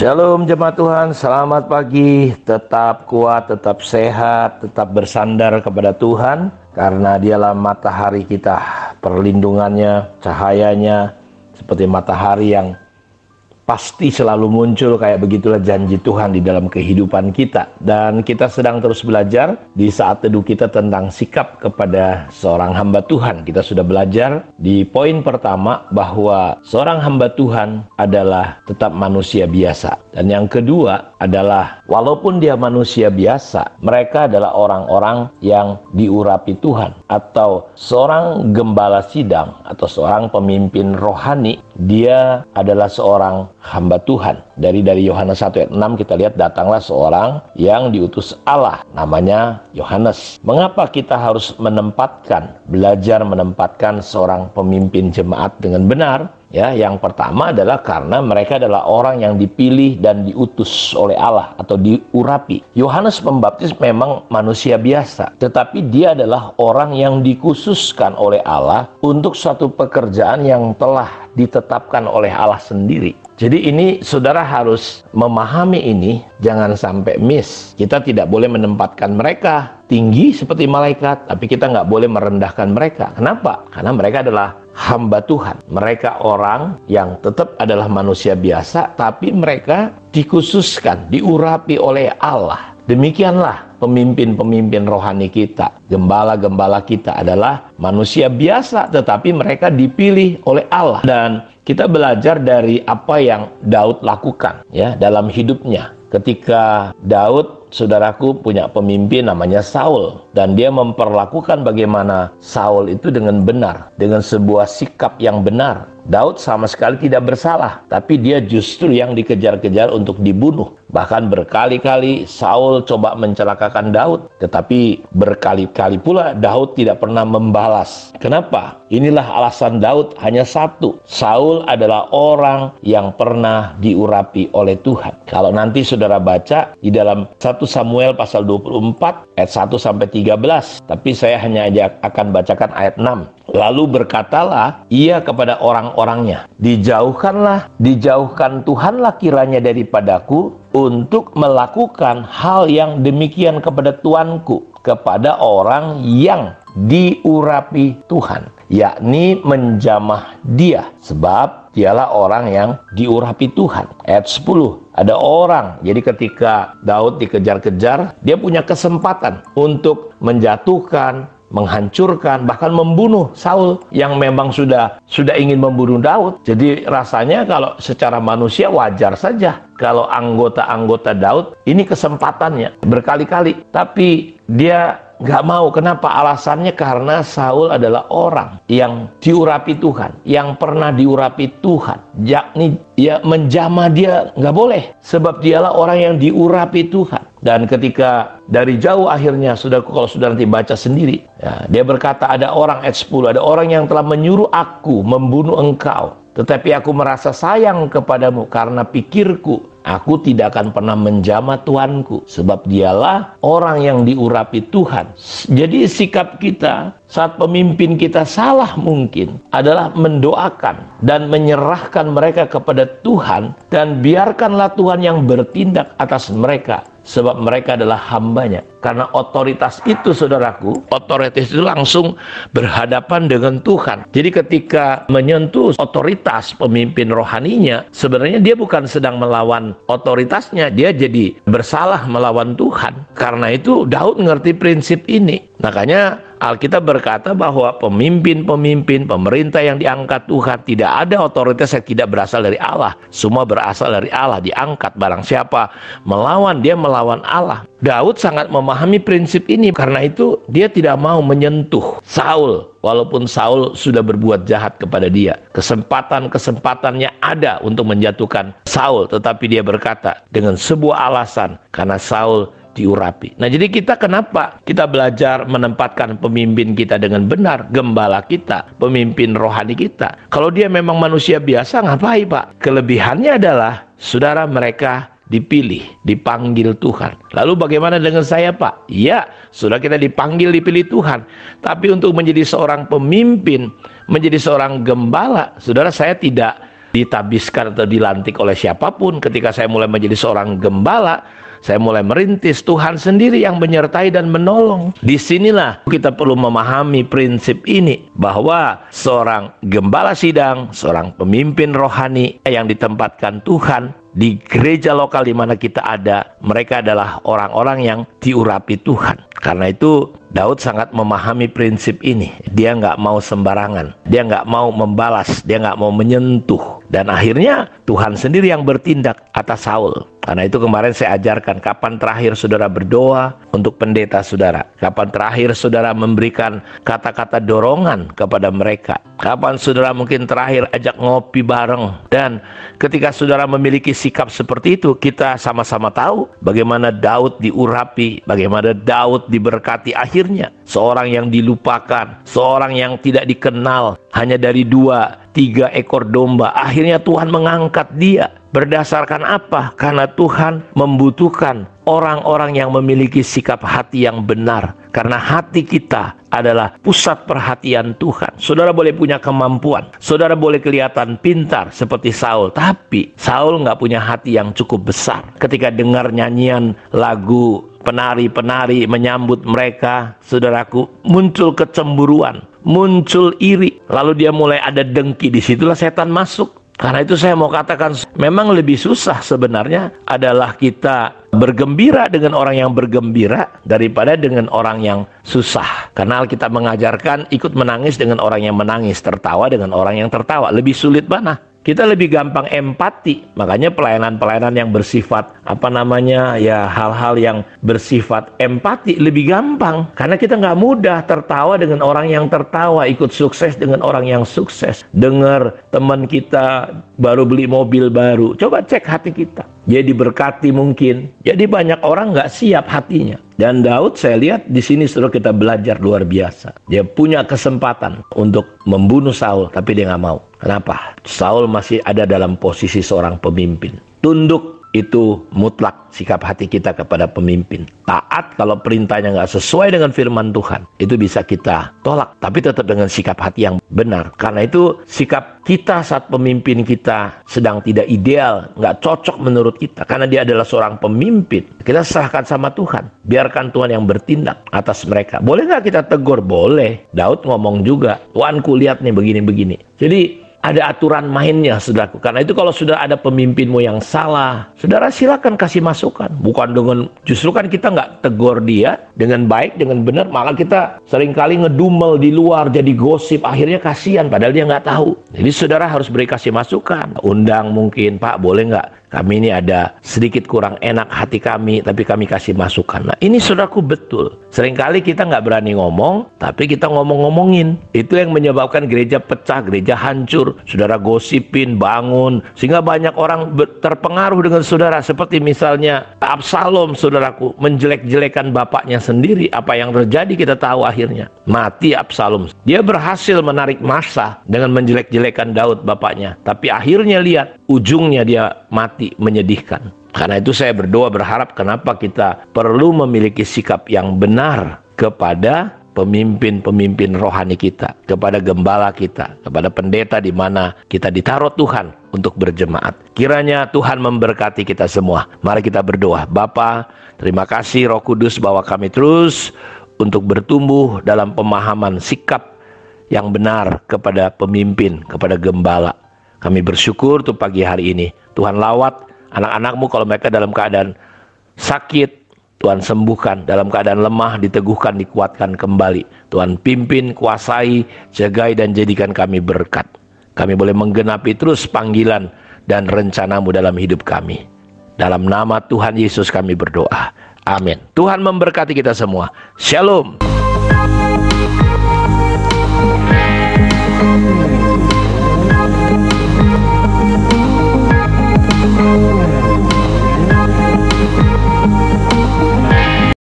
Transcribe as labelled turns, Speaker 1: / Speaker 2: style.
Speaker 1: Shalom jemaat Tuhan, selamat pagi, tetap kuat, tetap sehat, tetap bersandar kepada Tuhan, karena dialah matahari kita, perlindungannya, cahayanya, seperti matahari yang pasti selalu muncul. Kayak begitulah janji Tuhan di dalam kehidupan kita. Dan kita sedang terus belajar di saat teduh kita tentang sikap kepada seorang hamba Tuhan. Kita sudah belajar di poin pertama bahwa seorang hamba Tuhan adalah tetap manusia biasa. Dan yang kedua adalah walaupun dia manusia biasa, mereka adalah orang-orang yang diurapi Tuhan. Atau seorang gembala sidang atau seorang pemimpin rohani, dia adalah seorang hamba Tuhan. Dari Yohanes 1 ayat 6 kita lihat, datanglah seorang yang diutus Allah, namanya Yohanes. Mengapa kita harus belajar menempatkan seorang pemimpin jemaat dengan benar? Ya, yang pertama adalah karena mereka adalah orang yang dipilih dan diutus oleh Allah atau diurapi. Yohanes Pembaptis memang manusia biasa, tetapi dia adalah orang yang dikhususkan oleh Allah untuk suatu pekerjaan yang telah ditetapkan oleh Allah sendiri. Jadi ini saudara harus memahami ini, jangan sampai miss. Kita tidak boleh menempatkan mereka tinggi seperti malaikat, tapi kita nggak boleh merendahkan mereka. Kenapa? Karena mereka adalah hamba Tuhan. Mereka orang yang tetap adalah manusia biasa, tapi mereka dikhususkan, diurapi oleh Allah. Demikianlah pemimpin-pemimpin rohani kita, gembala-gembala kita adalah manusia biasa, tetapi mereka dipilih oleh Allah. Dan kita belajar dari apa yang Daud lakukan ya dalam hidupnya. Ketika Daud, saudaraku, punya pemimpin namanya Saul, dan dia memperlakukan bagaimana Saul itu dengan benar, dengan sebuah sikap yang benar. Daud sama sekali tidak bersalah, tapi dia justru yang dikejar-kejar untuk dibunuh. Bahkan berkali-kali Saul coba mencelakakan Daud, tetapi berkali-kali pula Daud tidak pernah membalas. Kenapa? Inilah alasan Daud, hanya satu: Saul adalah orang yang pernah diurapi oleh Tuhan. Kalau nanti saudara baca di dalam 1 Samuel pasal 24 ayat 1 sampai 13, tapi saya hanya akan bacakan ayat 6. Lalu berkatalah ia kepada orang-orangnya, dijauhkan Tuhanlah kiranya daripadaku untuk melakukan hal yang demikian kepada tuanku, kepada orang yang diurapi Tuhan, yakni menjamah dia, sebab dialah orang yang diurapi Tuhan. Ayat 10, ada orang, jadi ketika Daud dikejar-kejar, dia punya kesempatan untuk menjatuhkan, menghancurkan, bahkan membunuh Saul yang memang sudah ingin membunuh Daud. Jadi rasanya kalau secara manusia wajar saja kalau anggota-anggota Daud ini kesempatannya berkali-kali, tapi dia nggak mau. Kenapa? Alasannya karena Saul adalah orang yang diurapi Tuhan, yang pernah diurapi Tuhan, yakni ya menjamah dia nggak boleh, sebab dialah orang yang diurapi Tuhan. Dan ketika dari jauh akhirnya, kalau sudah nanti baca sendiri, ya, dia berkata, ada orang, ayat 10, ada orang yang telah menyuruh aku membunuh engkau, tetapi aku merasa sayang kepadamu karena pikirku, aku tidak akan pernah menjamah tuanku, sebab dialah orang yang diurapi Tuhan. Jadi sikap kita saat pemimpin kita salah mungkin adalah mendoakan dan menyerahkan mereka kepada Tuhan, dan biarkanlah Tuhan yang bertindak atas mereka, sebab mereka adalah hambanya. Karena otoritas itu, saudaraku, otoritas itu langsung berhadapan dengan Tuhan. Jadi ketika menyentuh otoritas pemimpin rohaninya, sebenarnya dia bukan sedang melawan otoritasnya, dia jadi bersalah melawan Tuhan. Karena itu Daud ngerti prinsip ini. Makanya Alkitab berkata bahwa pemimpin-pemimpin, pemerintah yang diangkat Tuhan, tidak ada otoritas yang tidak berasal dari Allah. Semua berasal dari Allah, diangkat. Barang siapa melawan, dia melawan Allah. Daud sangat memahami prinsip ini, karena itu dia tidak mau menyentuh Saul, walaupun Saul sudah berbuat jahat kepada dia. Kesempatan-kesempatannya ada untuk menjatuhkan Saul, tetapi dia berkata dengan sebuah alasan, karena Saul diurapi. Nah, jadi kita kenapa kita belajar menempatkan pemimpin kita dengan benar, gembala kita, pemimpin rohani kita. Kalau dia memang manusia biasa, ngapain Pak? Kelebihannya adalah, saudara, mereka dipilih, dipanggil Tuhan. Lalu bagaimana dengan saya Pak? Ya, sudah kita dipanggil, dipilih Tuhan. Tapi untuk menjadi seorang pemimpin, menjadi seorang gembala, saudara, saya tidak ditabiskan atau dilantik oleh siapapun. Ketika saya mulai menjadi seorang gembala, saya mulai merintis, Tuhan sendiri yang menyertai dan menolong. Disinilah kita perlu memahami prinsip ini, bahwa seorang gembala sidang, seorang pemimpin rohani yang ditempatkan Tuhan di gereja lokal di mana kita ada, mereka adalah orang-orang yang diurapi Tuhan. Karena itu Daud sangat memahami prinsip ini. Dia nggak mau sembarangan, dia nggak mau membalas, dia nggak mau menyentuh. Dan akhirnya Tuhan sendiri yang bertindak atas Saul. Karena itu kemarin saya ajarkan kapan terakhir saudara berdoa untuk pendeta saudara. Kapan terakhir saudara memberikan kata-kata dorongan kepada mereka. Kapan saudara mungkin terakhir ajak ngopi bareng. Dan ketika saudara memiliki sikap seperti itu, kita sama-sama tahu bagaimana Daud diurapi, bagaimana Daud diberkati. Akhirnya seorang yang dilupakan, seorang yang tidak dikenal, hanya dari 2-3 ekor domba, akhirnya Tuhan mengangkat dia. Berdasarkan apa? Karena Tuhan membutuhkan orang-orang yang memiliki sikap hati yang benar. Karena hati kita adalah pusat perhatian Tuhan. Saudara boleh punya kemampuan, saudara boleh kelihatan pintar seperti Saul, tapi Saul nggak punya hati yang cukup besar. Ketika dengar nyanyian lagu, penari-penari menyambut mereka, saudaraku, muncul kecemburuan, muncul iri, lalu dia mulai ada dengki. Disitulah setan masuk. Karena itu saya mau katakan, memang lebih susah sebenarnya adalah kita bergembira dengan orang yang bergembira daripada dengan orang yang susah. Karena Alkitab mengajarkan ikut menangis dengan orang yang menangis, tertawa dengan orang yang tertawa. Lebih sulit mana? Kita lebih gampang empati. Makanya pelayanan-pelayanan yang bersifat hal-hal yang bersifat empati lebih gampang. Karena kita nggak mudah tertawa dengan orang yang tertawa, ikut sukses dengan orang yang sukses. Dengar teman kita baru beli mobil baru, coba cek hati kita. Dia diberkati mungkin. Jadi banyak orang nggak siap hatinya. Dan Daud saya lihat di sini sudah kita belajar luar biasa. Dia punya kesempatan untuk membunuh Saul, tapi dia nggak mau. Kenapa? Saul masih ada dalam posisi seorang pemimpin. Tunduk itu mutlak sikap hati kita kepada pemimpin. Taat kalau perintahnya nggak sesuai dengan firman Tuhan, itu bisa kita tolak. Tapi tetap dengan sikap hati yang benar. Karena itu sikap kita saat pemimpin kita sedang tidak ideal, nggak cocok menurut kita. Karena dia adalah seorang pemimpin. Kita serahkan sama Tuhan. Biarkan Tuhan yang bertindak atas mereka. Boleh nggak kita tegur? Boleh. Daud ngomong juga, Tuanku lihat nih begini-begini. Jadi ada aturan mainnya, saudaraku. Karena itu kalau sudah ada pemimpinmu yang salah, saudara silakan kasih masukan. Bukan dengan, justru kan kita nggak tegur dia dengan baik, dengan benar. Maka kita seringkali ngedumel di luar, jadi gosip. Akhirnya kasihan, padahal dia nggak tahu. Jadi saudara harus beri kasih masukan. Undang mungkin, Pak boleh nggak? Kami ini ada sedikit kurang enak hati kami, tapi kami kasih masukan. Nah ini saudaraku betul. Seringkali kita nggak berani ngomong, tapi kita ngomong-ngomongin. Itu yang menyebabkan gereja pecah, gereja hancur. Saudara gosipin, bangun. Sehingga banyak orang terpengaruh dengan saudara. Seperti misalnya Absalom, saudaraku, menjelek-jelekan bapaknya sendiri. Apa yang terjadi kita tahu akhirnya. Mati Absalom. Dia berhasil menarik massa dengan menjelek-jelekan Daud bapaknya. Tapi akhirnya lihat, ujungnya dia mati, menyedihkan. Karena itu saya berdoa berharap kenapa kita perlu memiliki sikap yang benar kepada pemimpin-pemimpin rohani kita, kepada gembala kita, kepada pendeta di mana kita ditaruh Tuhan untuk berjemaat. Kiranya Tuhan memberkati kita semua. Mari kita berdoa. Bapa, terima kasih Roh Kudus bahwa kami terus untuk bertumbuh dalam pemahaman sikap yang benar kepada pemimpin, kepada gembala. Kami bersyukur untuk pagi hari ini. Tuhan lawat anak-anak-Mu kalau mereka dalam keadaan sakit, Tuhan sembuhkan. Dalam keadaan lemah, diteguhkan, dikuatkan kembali. Tuhan pimpin, kuasai, jagai, dan jadikan kami berkat. Kami boleh menggenapi terus panggilan dan rencana-Mu dalam hidup kami. Dalam nama Tuhan Yesus kami berdoa. Amin. Tuhan memberkati kita semua. Shalom.